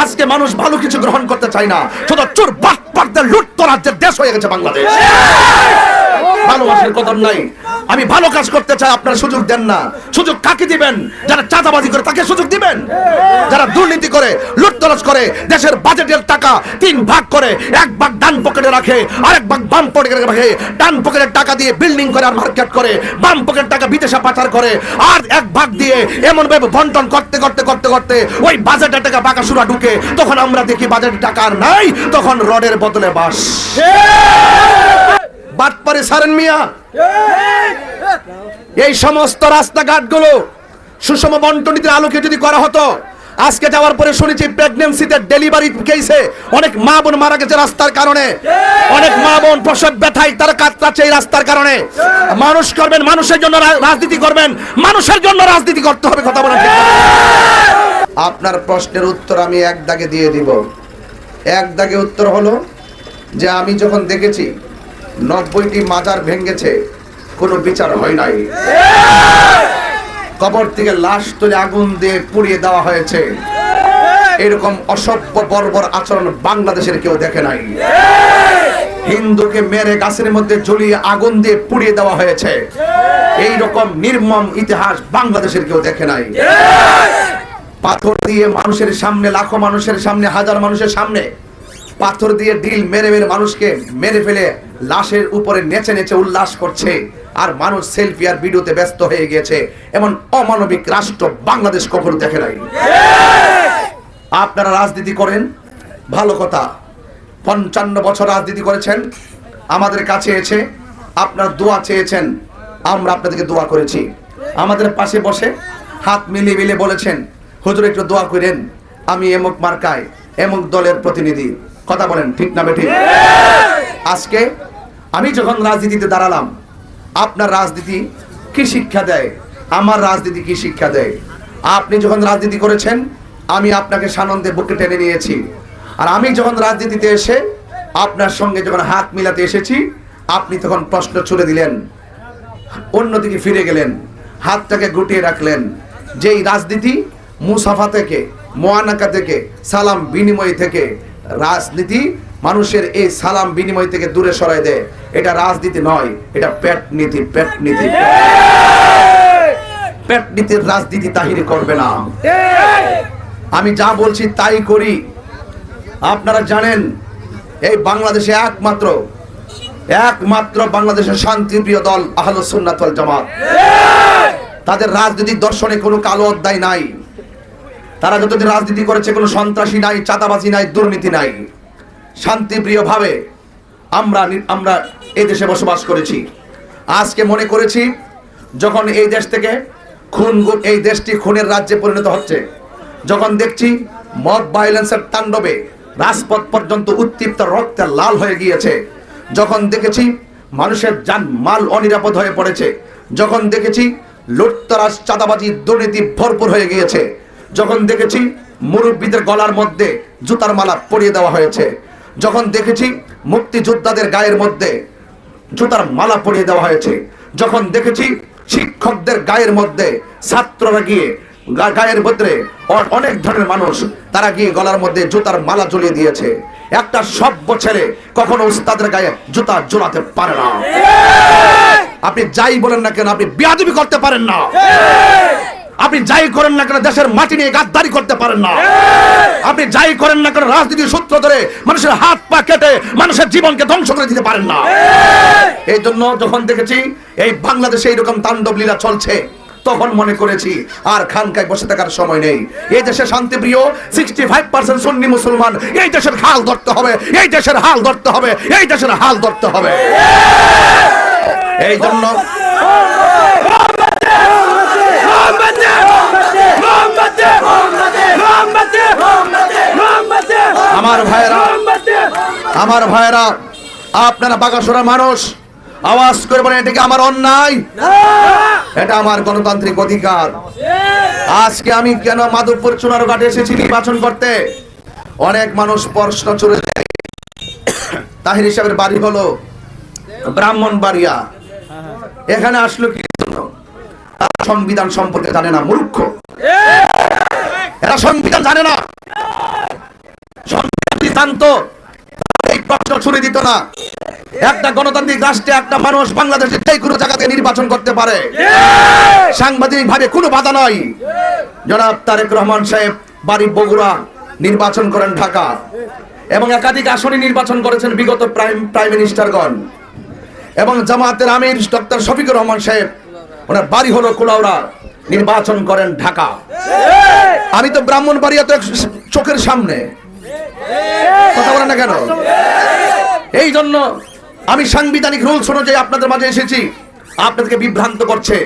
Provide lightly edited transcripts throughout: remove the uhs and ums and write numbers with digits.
আজকে মানুষ ভালো কিছু গ্রহণ করতে চায় না, শুধু চোর বাটপারদের লুটতরাজ্যের দেশ হয়ে গেছে বাংলাদেশ। ভালোবাসার কদর নাই। আমি ভালো কাজ করতে চাই, আপনারা সুযোগ দেন না। সুযোগ কাকে দিবেন? যারা চাঁদাবাজি করে তাকে সুযোগ দিবেন। যারা দুর্নীতি করে, লুটতরাজ করে, দেশের বাজেটের টাকা 3 ভাগ করে, 1 ভাগ ডান পকেটে রাখে, আরেক ভাগ বাম পকেটে রাখে, ডান পকেটের টাকা দিয়ে বিল্ডিং করে আর মার্কেট করে, বাম পকেটের টাকা বিদেশে পাচার করে, আর 1 ভাগ দিয়ে এমন ভাবে বন্টন করতে করতে করতে করতে ওই বাজেটের টাকা বাঁকাসুরা ঢুকে, তখন আমরা দেখি বাজেটের টাকা আর নাই, তখন রডের বদলে বাঁশ। বাটপারে সারেন মিয়া। এই সমস্ত রাস্তাঘাটগুলো সুষম বন্টনীতির আলোকে যদি করা হতো, আজকে যাওয়ার পরে শুনেছি প্রেগন্যান্সিতে ডেলিভারি কেসে অনেক মা বোন মারা গেছে রাস্তার কারণে। অনেক মা বোন প্রসব ব্যথায় তারা কাতরাচ্ছে এই রাস্তার কারণে। মানুষ করবেন, মানুষের জন্য রাজনীতি করবেন, মানুষের জন্য রাজনীতি করতে হবে। কথা বলেন। আপনার প্রশ্নের উত্তর আমি এক দাগে দিয়ে দিব। এক দাগে উত্তর হলো যে আমি যখন দেখেছি 90টি মাজার ভেঙেছে, কোনো বিচার হয় নাই। কবর থেকে লাশ তুলে আগুন দিয়ে পুড়িয়ে দেওয়া হয়েছে, এরকম অসভ্য বর্বর আচরণ বাংলাদেশের কেউ দেখে নাই। হিন্দুকে মেরে গাছের মধ্যে ঝুলিয়ে আগুন দিয়ে পুড়িয়ে দেওয়া হয়েছে, এই রকম নির্মম ইতিহাস বাংলাদেশের কেউ দেখে নাই। পাথর দিয়ে মানুষের সামনে, লাখো মানুষের সামনে, হাজার মানুষের সামনে পাথর দিয়ে ঢিল মেরে মেরে মানুষকে মেরে ফেলে লাশের উপরে নেচে নেচে উল্লাস করছে, আর মানুষ সেলফি আর ভিডিওতে ব্যস্ত হয়ে গিয়েছে। এমন অমানবিক রাষ্ট্র বাংলাদেশ কখনো দেখে নাই। আপনারা রাজনীতি করেন, ভালো কথা। 55 বছর রাজনীতি করেছেন, আমাদের কাছে এসে আপনারা দোয়া চেয়েছেন, আমরা আপনাদেরকে দোয়া করেছি। আমাদের পাশে বসে হাত মিলিয়ে মিলিয়ে বলেছেন, হুজুর একটু দোয়া করেন, আমি এমক মার্কায় এমক দলের প্রতিনিধি। কথা বলেন, ঠিক না বেঠিক? আজকে আমি যখন রাজনীতিতে দাঁড়ালাম, আপনার রাজনীতি কি শিক্ষা দেয়, আমার রাজনীতি কি শিক্ষা দেয়? আপনি যখন রাজনীতি করেছেন, আমি আপনাকে সানন্দে বুকে টেনে নিয়েছি। আর আমি যখন রাজনীতিতে এসে আপনার সঙ্গে যখন হাত মিলাতে এসেছি, আপনি তখন প্রশ্ন ছুড়ে দিলেন, অন্যদিকে ফিরে গেলেন, হাতটাকে গুটিয়ে রাখলেন। যেই রাজনীতি মুসাফা থেকে, মোয়ানাকা থেকে, সালাম বিনিময় থেকে, রাজনীতি মানুষের এই সালাম বিনিময় থেকে দূরে সরাই দেয়, এটা রাজনীতি নয়, এটা পেট নীতি। পেট নীতি, পেট নীতির রাজনীতি তাহিরি করবে না। আমি যা বলছি তাই করি। আপনারা জানেন, এই বাংলাদেশে একমাত্র বাংলাদেশের শান্তিপ্রিয় দল আহলুস সুন্নাত ওয়াল জামাত। তাদের রাজনৈতিক দর্শনে কোনো কালো অধ্যায় নাই। তারা যতদিন রাজনীতি করেছে, কোনো সন্ত্রাসী নাই, চাঁদাবাজি নাই, দুর্নীতি নাই। শান্তিপ্রিয় ভাবে আমরা এই দেশে বসবাস করেছি। আজকে মনে করেছি, যখন এই দেশ থেকে এই দেশটি খুনের রাজ্যে পরিণত হচ্ছে, যখন দেখছি মব ভায়োলেন্সের তাণ্ডবে রাজপথ পর্যন্ত উত্তপ্ত রক্তে লাল হয়ে গিয়েছে, যখন দেখেছি মানুষের জান মাল অনিরাপদ হয়ে পড়েছে, যখন দেখেছি লুটতরাজ, চাঁদাবাজি, দুর্নীতি ভরপুর হয়ে গিয়েছে, যখন দেখেছি মুরব্বীদের গলার মধ্যে জুতার মালা পরিয়ে দেওয়া হয়েছে, যখন দেখেছি মুক্তিযোদ্ধাদের গায়ের মধ্যে জুতার মালা পরিয়ে দেওয়া হয়েছে, যখন দেখেছি শিক্ষকদের গায়ের মধ্যে ছাত্ররা গিয়ে গায়ের মধ্যে অনেক ধরনের মানুষ তারা গিয়ে গলার মধ্যে জুতার মালা ঝুলিয়ে দিয়েছে, একটা সভ্য ছেলে কখনো উস্তাদের গায়ে জুতা ঝোলাতে পারে না। আপনি যাই বলেন না কেন, আপনি বেয়াদবি করতে পারেন না। আপনি যাই করেন না কেন, দেশের মাটি নিয়ে গাদ্দারি করতে পারেন না। আপনি যাই করেন না কেন, রাজনীতির সূত্র ধরে মানুষের হাত পা কেটে মানুষের জীবনকে ধ্বংস করে দিতে পারেন না। এই জন্য যখন দেখেছি এই বাংলাদেশে এইরকম তাণ্ডব লীলা চলছে, তখন মনে করেছি আর খানকায় বসে থাকার সময় নেই। এই দেশে শান্তিপ্রিয় 65% সুন্নি মুসলমান। এই দেশের হাল ধরতে হবে, এই দেশের হাল ধরতে হবে, এই দেশের হাল ধরতে হবে। এই জন্য আমার ভাইরা, আপনারা বাগাসুরা মানুষ, আওয়াজ করে বলেন, এটা কি আমার অন্যায়? এটা আমার গণতান্ত্রিক অধিকার। আজকে আমি কেন মাধবপুর চুনারঘাটে এসেছি নির্বাচন করতে? অনেক মানুষ প্রশ্ন ছুড়ে দেয়, তাহির সাহেবের বাড়ি হলো ব্রাহ্মণবাড়িয়া, এখানে আসলো কি জন্য? সংবিধান সম্পর্কে জানে না, মূর্খ। এরা সংবিধান জানে না। জানতো এই প্রশ্ন ছুড়ে দিত না। একটা গণতান্ত্রিক রাষ্ট্রে একটা মানুষ বাংলাদেশের যে কোনো জায়গাতে নির্বাচন করতে পারে, সাংবিধানিক ভাবে কোনো বাধা নয়। জনাব তারেক রহমান সাহেব বাড়ি বগুড়া, নির্বাচন করেন ঢাকা, এবং একাধিক আসনে নির্বাচন করেছেন বিগত প্রাইম মিনিস্টারগণ। এবং জামাতের আমির ডক্টর শফিকুর রহমান সাহেব, ওনার বাড়ি হলো কুলাউড়া, নির্বাচন করেন ঢাকা। আমি তো ব্রাহ্মণবাড়িয়া তো চোখের সামনে, কথা বলেন না কেন? এই জন্য আমি সাংবিধানিক রুলস অনুযায়ী আপনাদের মাঝে এসেছি। আপনাদেরকে বিভ্রান্ত করছে,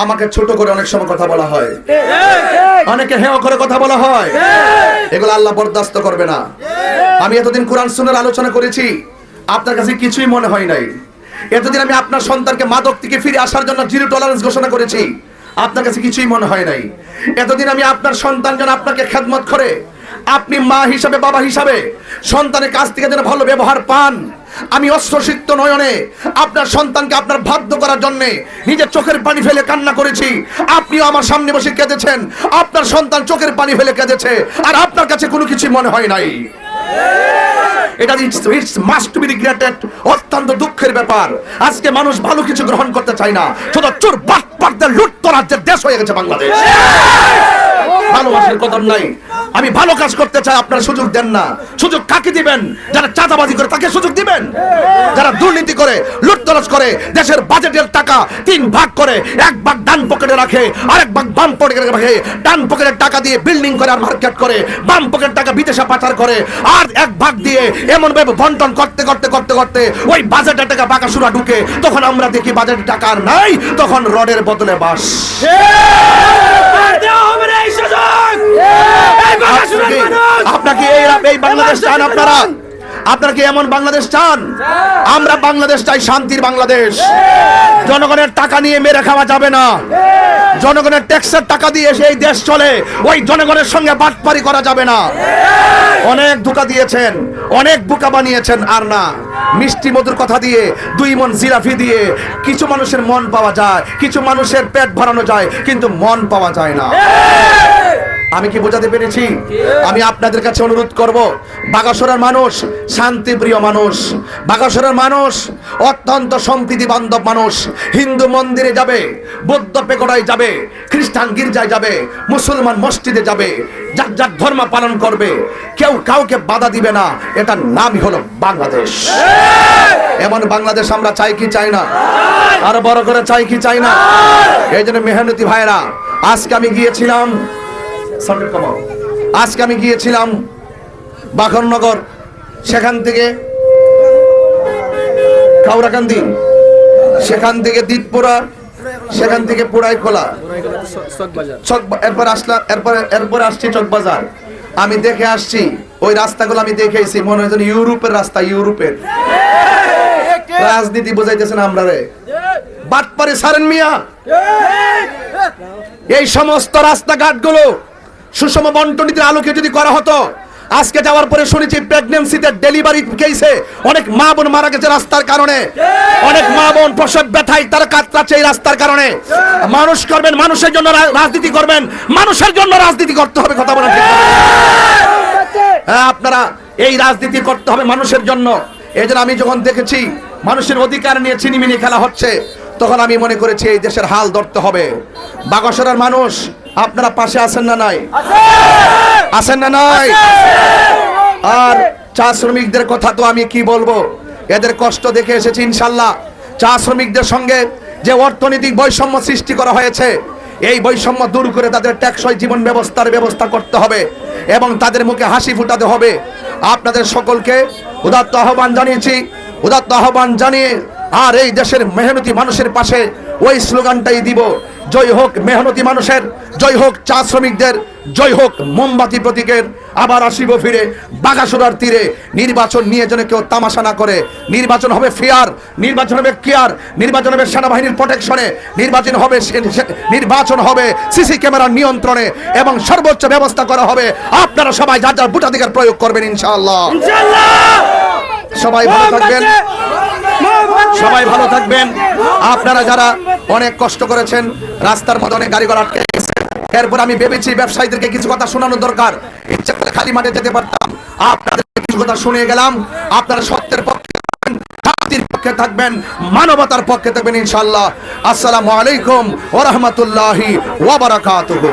আমাকে ছোট করে অনেক সময় কথা বলা হয়, অনেকে হেয় করে কথা বলা হয়, এগুলো আল্লাহ বরদাস্ত করবে না। আমি এতদিন কোরআন সুন্নাহর আলোচনা করেছি, আপনার কাছে কিছুই মনে হয় নাই। এতদিন আমি আপনার সন্তানকে মাদক থেকে ফিরে আসার জন্য জিরো টলারেন্স ঘোষণা করেছি, আপনার কাছে কিছুই মনে হয় নাই। এতদিন আমি আপনার সন্তান যেন আপনাকে খেদমত করে, আপনি মা হিসাবে বাবা হিসাবে সন্তানের কাছ থেকে যেন ভালো ব্যবহার পান, আমি অশ্রুসিক্ত নয়নে আপনার সন্তানকে আপনার বাধ্য করার জন্য নিজের চোখের পানি ফেলে কান্না করেছি। আপনিও আমার সামনে বসে কেঁদেছেন, আপনার সন্তান চোখের পানি ফেলে কেঁদেছে, আর আপনার কাছে কোনো কিছু মনে হয় নাই। এটা it's must to be regretted, অত্যন্ত দুঃখের ব্যাপার। আজকে মানুষ ভালো কিছু গ্রহণ করতে চায় না, শুধু চোর বাটপারদের লুটতরাজের দেশ হয়ে গেছে বাংলাদেশ। ভালোবাসার কদর নাই। আমি ভালো কাজ করতে চাই, আপনারা সুযোগ দেন না। সুযোগ কাকে দিবেন? যারা চাঁদাবাজি করে তাকে সুযোগ দিবেন, যারা দুর্নীতি করে লুটতরাজ করে দেশের বাজেটের টাকা 3 ভাগ করে, 1 ভাগ ডান পকেটে রাখে, আরেক ভাগ বাম পকেটে রাখে, ডান পকেটের টাকা দিয়ে বিল্ডিং করে আর মার্কেট করে, বাম পকেটের টাকা বিদেশে পাচার করে, আর 1 ভাগ দিয়ে এমন ভাবে বন্টন করতে করতে করতে করতে ওই বাজেটের টাকা বাঁকাসুরা ঢুকে, তখন আমরা দেখি বাজেটের টাকা আর নাই, তখন রডের বদলে বাস। আপনাকে এই বাংলাদেশ চান? আপনারা কি এমন বাংলাদেশ চান? আমরা বাংলাদেশ চাই, শান্তির বাংলাদেশ। জনগণের টাকা নিয়ে মেরে খাওয়া যাবে না, জনগণের ট্যাক্সের টাকা দিয়ে সেই দেশ চলে, ওই জনগণের সঙ্গে বাটপারি করা যাবে না। অনেক ধোঁকা দিয়েছেন, অনেক বোকা বানিয়েছেন, আর না মিষ্টি মধুর কথা দিয়ে 2 মণ জিলাপি দিয়ে কিছু মানুষের মন পাওয়া যায়, কিছু মানুষের পেট ভরানো যায়, কিন্তু মন পাওয়া যায় না। আমি কি বোঝাতে পেরেছি? আমি আপনাদের কাছে অনুরোধ করব, বাগাসুরার মানুষ শান্তিপ্রিয় মানুষ, বাগাসুরার মানুষ অত্যন্ত সম্প্রীতি বান্ধব মানুষ। হিন্দু মন্দিরে যাবে, বৌদ্ধ পেগোডায় যাবে, খ্রিস্টান গির্জায় যাবে, মুসলমান মসজিদে যাবে, যার যার ধর্ম পালন করবে, কেউ কাউকে বাধা দিবে না। এটার নামই হলো বাংলাদেশ। এমন বাংলাদেশ আমরা চাই কি চাই না? আরো বড় করে চাই কি চাই না? এই জন্য মেহনতি ভাইরা, আজকে আমি গিয়েছিলাম বাখরনগর, সেখান থেকে কাউরাকান্দি, সেখান থেকে দিতপুরা, সেখান থেকে পুরাইখোলা, এরপর আসছি চকবাজার। আমি দেখে আসছি ওই রাস্তাগুলো, আমি দেখেছি, মনে হয় যেন ইউরোপের রাস্তা, ইউরোপের। রাজনীতি বোঝাইতেছেন আমরা রে, বাটপারে সারেন মিয়া। এই সমস্ত রাস্তাঘাটগুলো সুষম বন্টনীতির আলোকে যদি করা হতো, আজকে যাওয়ার পরে শুনেছি প্রেগন্যান্সিতে ডেলিভারি কেসে অনেক মা বোন মারা গেছে রাস্তার কারণে, অনেক মা বোন প্রসব ব্যথায় তারা কাতরাচ্ছে এই রাস্তার কারণে। মানুষ করবেন, মানুষের জন্য রাজনীতি করবেন, মানুষের জন্য রাজনীতি করতে হবে, কথা বলেন। হ্যাঁ, আপনারা এই রাজনীতি করতে হবে মানুষের জন্য। এই জন্য আমি যখন দেখেছি মানুষের অধিকার নিয়ে ছিনিমিনি খেলা হচ্ছে, তখন আমি মনে করেছি এই দেশের হাল ধরতে হবে। বাগাসুরার মানুষ, আপনারা পাশে আছেন না নাই? আছেন না নাই? আর চা শ্রমিকদের কথা তো আমি কি বলবো, এদের কষ্ট দেখে এসেছি। ইনশাল্লাহ চা শ্রমিকদের সঙ্গে যে অর্থনৈতিক বৈষম্য সৃষ্টি করা হয়েছে, এই বৈষম্য দূর করে তাদের টেকসই জীবন ব্যবস্থার ব্যবস্থা করতে হবে এবং তাদের মুখে হাসি ফুটাতে হবে। আপনাদের সকলকে উদাত্ত আহ্বান জানিয়েছি, উদাত্ত আহ্বান জানিয়ে আর এই দেশের মেহনতি মানুষের পাশে ওই স্লোগানটাই দিব, জয় হোক মেহনতি মানুষের, জয় হোক চা শ্রমিকদের, জয় হোক মোমবাতি প্রতীকের। আবার আসিব ফিরে বাগাসুরার তীরে। নির্বাচন নিয়ে যেন কেউ তামাশা না করে। নির্বাচন হবে ফেয়ার, নির্বাচন হবে ক্লিয়ার, নির্বাচন হবে সেনাবাহিনীর প্রোটেকশনে, নির্বাচন হবে সিসি ক্যামেরার নিয়ন্ত্রণে এবং সর্বোচ্চ ব্যবস্থা করা হবে। আপনারা সবাই যার যার ভোটাধিকার প্রয়োগ করবেন ইনশাআল্লাহ। সবাই ভালো থাকবেন, সবাই ভালো থাকবেন। আপনারা যারা অনেক কষ্ট করেছেন, রাস্তার মধ্যে অনেক গাড়ি ঘোড়া আটকে গেছে, এরপর আমি ভেবেছি ব্যবসায়ীদেরকে কিছু কথা শোনানো দরকার। ইচ্ছা করে খালি মাঠে যেতে পারতাম, আপনাদের কিছু কথা শুনিয়ে গেলাম। আপনারা সত্যের পক্ষে থাকবেন, শান্তির পক্ষে থাকবেন, মানবতার পক্ষে থাকবেন ইনশাআল্লাহ। আসসালামু আলাইকুম ওয়া রাহমাতুল্লাহি ওয়া বারাকাতুহু।